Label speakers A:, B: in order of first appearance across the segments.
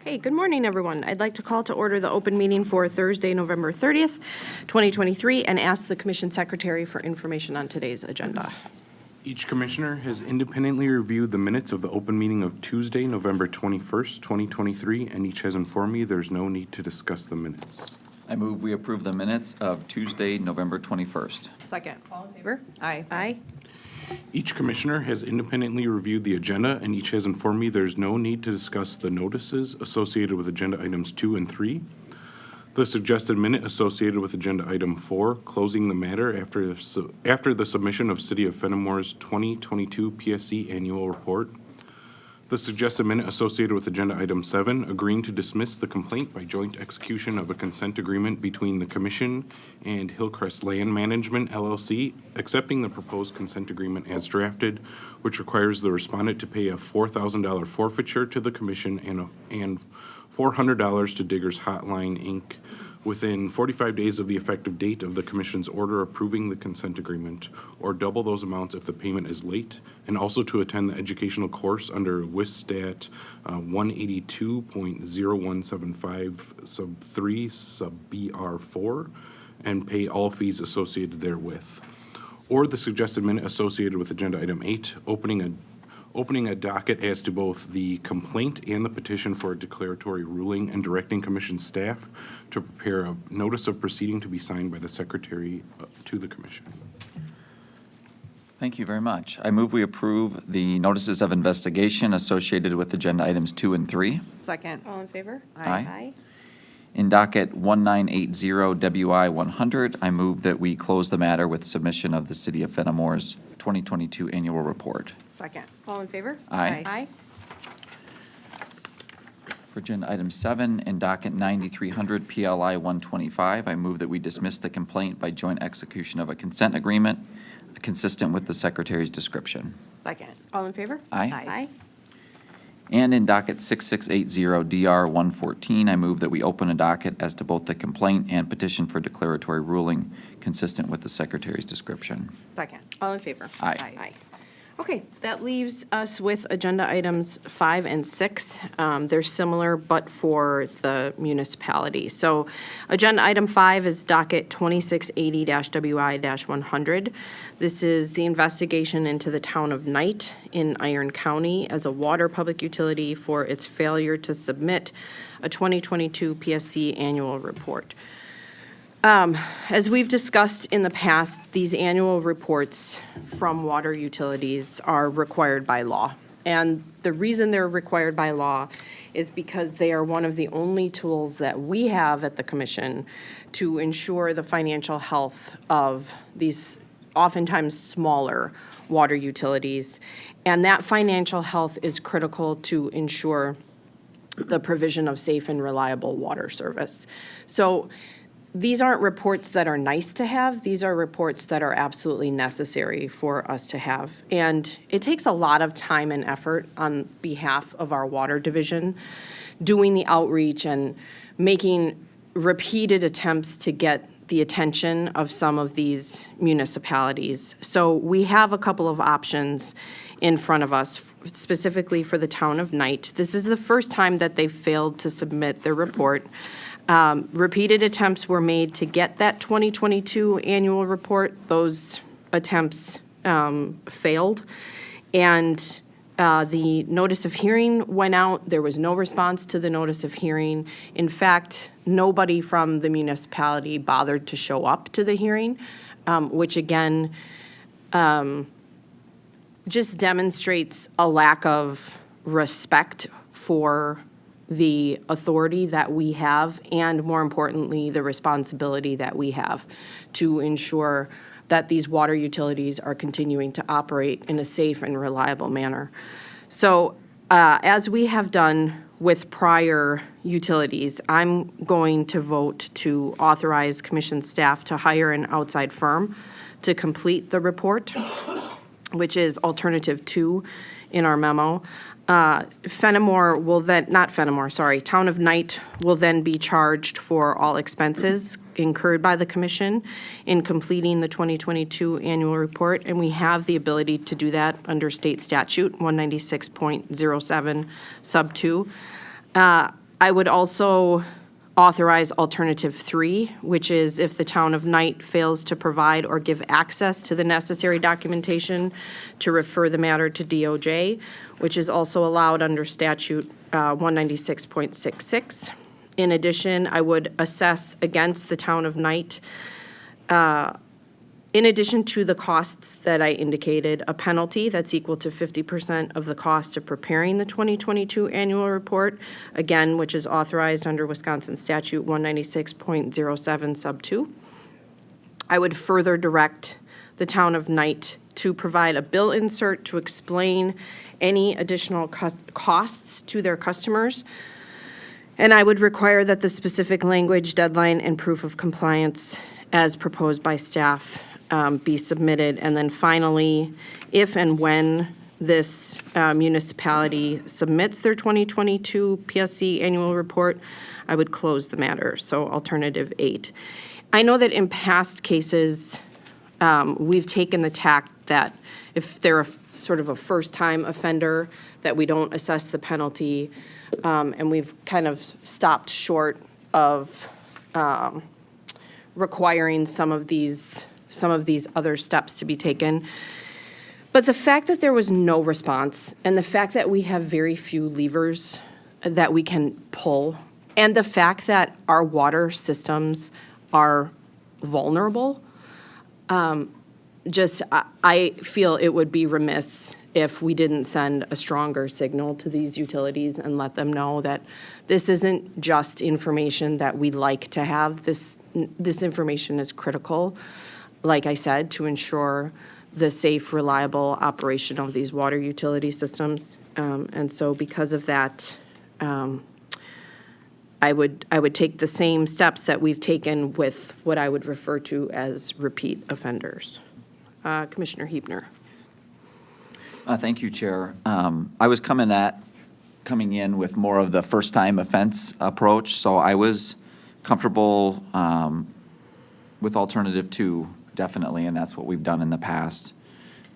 A: Okay, good morning, everyone. I'd like to call to order the open meeting for Thursday, November 30th, 2023, and ask the Commission Secretary for information on today's agenda.
B: Each commissioner has independently reviewed the minutes of the open meeting of Tuesday, November 21st, 2023, and each has informed me there's no need to discuss the minutes.
C: I move we approve the minutes of Tuesday, November 21st.
A: Second. All in favor? Aye. Aye.
B: Each commissioner has independently reviewed the agenda, and each has informed me there's no need to discuss the notices associated with agenda items 2 and 3. The suggested minute associated with agenda item 4, closing the matter after the submission of City of Fennimore's 2022 PSC Annual Report. The suggested minute associated with agenda item 7, agreeing to dismiss the complaint by joint execution of a consent agreement between the Commission and Hillcrest Land Management, LLC, accepting the proposed consent agreement as drafted, which requires the respondent to pay a $4,000 forfeiture to the Commission and $400 to Diggers Hotline, Inc., within 45 days of the effective date of the Commission's order approving the consent agreement, or double those amounts if the payment is late, and also to attend the educational course under WISTAT 182.0175 sub 3 sub BR4, and pay all fees associated therewith. Or the suggested minute associated with agenda item 8, opening a docket as to both the complaint and the petition for a declaratory ruling, and directing Commission staff to prepare a notice of proceeding to be signed by the Secretary to the Commission.
C: Thank you very much. I move we approve the notices of investigation associated with agenda items 2 and 3.
A: Second. All in favor?
C: Aye. In docket 1980 WI 100, I move that we close the matter with submission of the City of Fennimore's 2022 Annual Report.
A: Second. All in favor?
C: Aye.
A: Aye.
C: For agenda item 7, in docket 9300 PLI 125, I move that we dismiss the complaint by joint execution of a consent agreement consistent with the Secretary's description.
A: Second. All in favor?
C: Aye.
A: Aye.
C: And in docket 6680 DR 114, I move that we open a docket as to both the complaint and petition for declaratory ruling consistent with the Secretary's description.
A: Second. All in favor?
C: Aye.
A: Aye. Okay, that leaves us with agenda items 5 and 6. They're similar, but for the municipality. So agenda item 5 is docket 2680-WI-100. This is the investigation into the town of Knight in Iron County as a water public utility for its failure to submit a 2022 PSC Annual Report. As we've discussed in the past, these annual reports from water utilities are required by law. And the reason they're required by law is because they are one of the only tools that we have at the Commission to ensure the financial health of these oftentimes smaller water utilities. And that financial health is critical to ensure the provision of safe and reliable water service. So these aren't reports that are nice to have. These are reports that are absolutely necessary for us to have. And it takes a lot of time and effort on behalf of our water division, doing the outreach and making repeated attempts to get the attention of some of these municipalities. So we have a couple of options in front of us, specifically for the town of Knight. This is the first time that they've failed to submit their report. Repeated attempts were made to get that 2022 annual report. Those attempts failed. And the notice of hearing went out. There was no response to the notice of hearing. In fact, nobody from the municipality bothered to show up to the hearing, which again just demonstrates a lack of respect for the authority that we have, and more importantly, the responsibility that we have to ensure that these water utilities are continuing to operate in a safe and reliable manner. So as we have done with prior utilities, I'm going to vote to authorize Commission staff to hire an outside firm to complete the report. which is alternative 2 in our memo. Fennimore will then, not Fennimore, sorry, Town of Knight will then be charged for all expenses incurred by the commission in completing the 2022 annual report, and we have the ability to do that under state statute 196.07 sub 2. I would also authorize alternative 3, which is if the Town of Knight fails to provide or give access to the necessary documentation to refer the matter to DOJ, which is also allowed under statute 196.66. In addition, I would assess against the Town of Knight, in addition to the costs that I indicated, a penalty that's equal to 50% of the cost of preparing the 2022 annual report, again, which is authorized under Wisconsin statute 196.07 sub 2. I would further direct the Town of Knight to provide a bill insert to explain any additional costs to their customers. And I would require that the specific language, deadline, and proof of compliance as proposed by staff be submitted. And then finally, if and when this municipality submits their 2022 PSC annual report, I would close the matter, so alternative 8. I know that in past cases, we've taken the tack that if they're a sort of a first-time offender, that we don't assess the penalty, and we've kind of stopped short of requiring some of these other steps to be taken. But the fact that there was no response, and the fact that we have very few levers that we can pull, and the fact that our water systems are vulnerable, I feel it would be remiss if we didn't send a stronger signal to these utilities and let them know that this isn't just information that we like to have. This information is critical, like I said, to ensure the safe, reliable operation of these water utility systems. And so because of that, I would take the same steps that we've taken with what I would refer to as repeat offenders. Commissioner Huebner.
C: Thank you, Chair. I was coming in with more of the first-time offense approach, so I was comfortable with alternative 2, definitely, and that's what we've done in the past.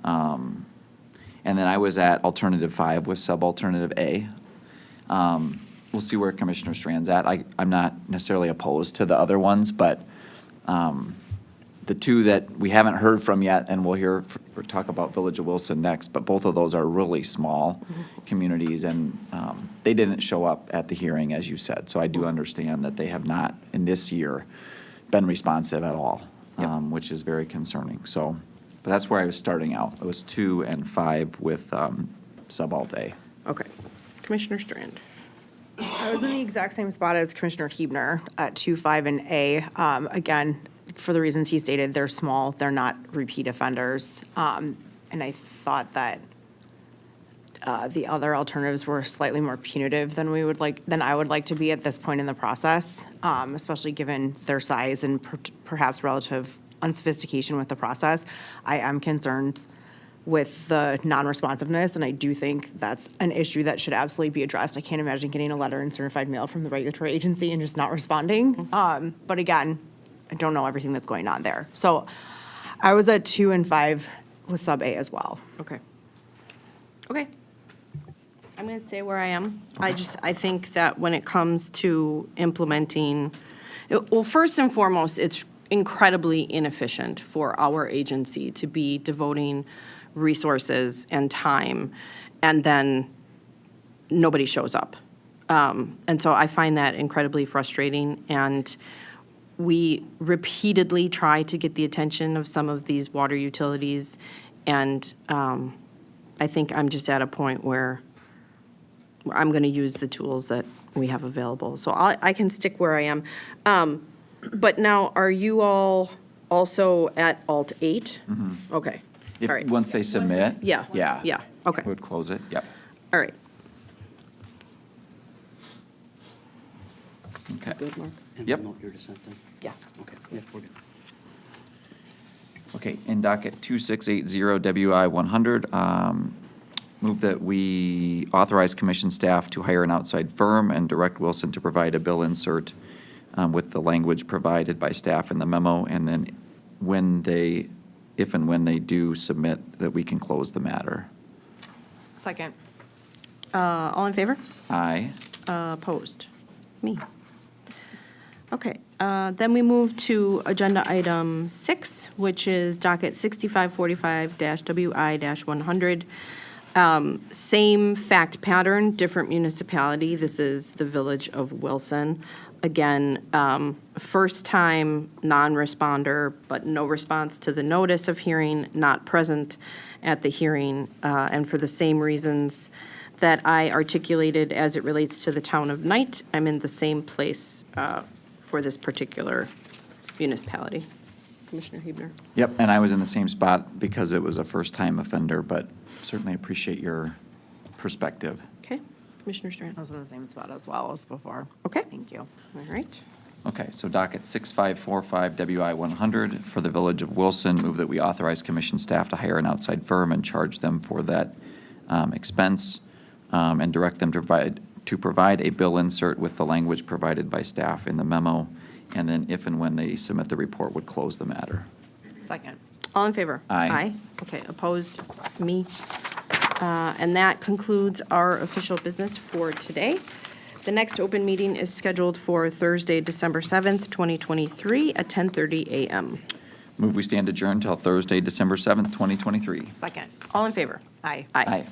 C: And then I was at alternative 5 with sub-alternative A. We'll see where Commissioner Strand's at. I'm not necessarily opposed to the other ones, but the 2 that we haven't heard from yet, and we'll talk about Village of Wilson next, but both of those are really small communities, and they didn't show up at the hearing, as you said. So I do understand that they have not, in this year, been responsive at all, which is very concerning. So, but that's where I was starting out. It was 2 and 5 with sub-alt A.
A: Okay. Commissioner Strand.
D: I was in the exact same spot as Commissioner Huebner at 2, 5, and A. Again, for the reasons he stated, they're small, they're not repeat offenders. And I thought that the other alternatives were slightly more punitive than I would like to be at this point in the process, especially given their size and perhaps relative unsophistication with the process. I am concerned with the non-responsiveness, and I do think that's an issue that should absolutely be addressed. I can't imagine getting a letter in certified mail from the regulatory agency and just not responding. But again, I don't know everything that's going on there. So I was at 2 and 5 with sub A as well.
A: Okay. Okay. I'm going to stay where I am. I think that when it comes to implementing, well, first and foremost, it's incredibly inefficient for our agency to be devoting resources and time, and then nobody shows up. And so I find that incredibly frustrating, and we repeatedly try to get the attention of some of these water utilities, and I think I'm just at a point where I'm going to use the tools that we have available. So I can stick where I am. But now, are you all also at Alt 8? Okay. All right.
C: Once they submit?
A: Yeah.
C: Yeah.
A: Yeah, okay.
C: We would close it, yep.
A: All right.
C: Okay.
E: Good, Mark? And
C: Yep.
E: we'll note your dissent then?
A: Yeah.
E: Okay, yeah, we're good.
C: Okay, in docket 2680 WI 100, move that we authorize commission staff to hire an outside firm and direct Wilson to provide a bill insert with the language provided by staff in the memo, and then if and when they do submit, that we can close the matter.
D: Second.
A: All in favor?
C: Aye.
A: Opposed? Me. Okay, then we move to agenda item 6, which is docket 6545-WI-100. Same fact pattern, different municipality. This is the Village of Wilson. Again, first-time non-responder, but no response to the notice of hearing, not present at the hearing, and for the same reasons that I articulated as it relates to the town of Knight, I'm in the same place for this particular municipality. Commissioner Huebner.
C: Yep, and I was in the same spot because it was a first-time offender, but certainly appreciate your perspective.
A: Okay, Commissioner Strand.
D: I was in the same spot as well as before.
A: Okay.
D: Thank you.
A: All right.
C: Okay, so docket 6545 WI 100 for the Village of Wilson, move that we authorize commission staff to hire an outside firm and charge them for that expense, and direct them to provide a bill insert with the language provided by staff in the memo, and then if and when they submit the report, would close the matter.
D: Second.
A: All in favor?
C: Aye.
A: Okay, opposed? Me. And that concludes our official business for today. The next open meeting is scheduled for Thursday, December 7th, 2023 at 10:30 a.m.
C: Move we stand adjourned till Thursday, December 7th, 2023.
D: Second.
A: All in favor?
D: Aye.
A: Aye.
C: Aye.